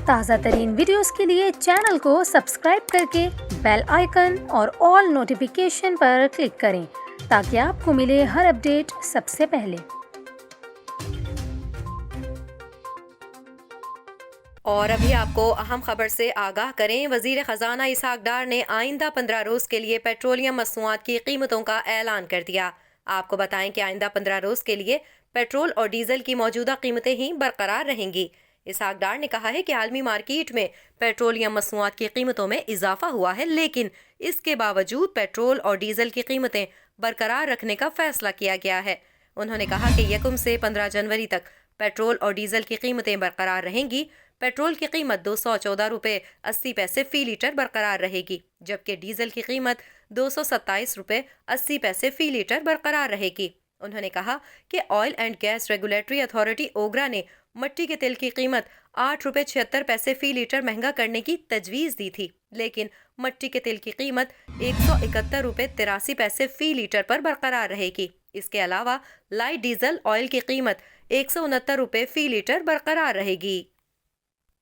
تازہ ترین ویڈیوز کے لیے چینل کو سبسکرائب کر کے بیل آئیکن اور آل نوٹیفیکیشن پر کلک کریں تاکہ آپ کو ملے ہر اپڈیٹ سب سے پہلے۔ اور ابھی آپ کو اہم خبر سے آگاہ کریں، وزیر خزانہ اسحاق ڈار نے آئندہ 15 روز کے لیے پیٹرولیم مصنوعات کی قیمتوں کا اعلان کر دیا۔ آپ کو بتائیں کہ آئندہ 15 روز کے لیے پیٹرول اور ڈیزل کی موجودہ قیمتیں ہی برقرار رہیں گی۔ اسحاق ڈار نے کہا ہے کہ عالمی مارکیٹ میں پیٹرولیم مصنوعات کی قیمتوں میں اضافہ ہوا ہے، لیکن اس کے باوجود پیٹرول اور ڈیزل کی قیمتیں برقرار رکھنے کا فیصلہ کیا گیا ہے۔ انہوں نے کہا کہ 1 سے 15 جنوری تک پیٹرول اور ڈیزل کی قیمتیں برقرار رہیں گی۔ پیٹرول کی قیمت 214 روپے 80 پیسے فی لیٹر برقرار رہے گی، جبکہ ڈیزل کی قیمت 227 روپے 80 پیسے فی لیٹر برقرار رہے گی۔ انہوں نے کہا کہ oil and gas regulatory authority OGRA نے مٹی کے تیل کی قیمت 8 روپے 76 پیسے فی لیٹر مہنگا کرنے کی تجویز دی تھی، لیکن مٹی کے تیل کی قیمت 171 روپے 83 پیسے فی لیٹر پر برقرار رہے گی۔ اس کے علاوہ لائٹ ڈیزل آئل کی قیمت 169 روپے فی لیٹر برقرار رہے گی۔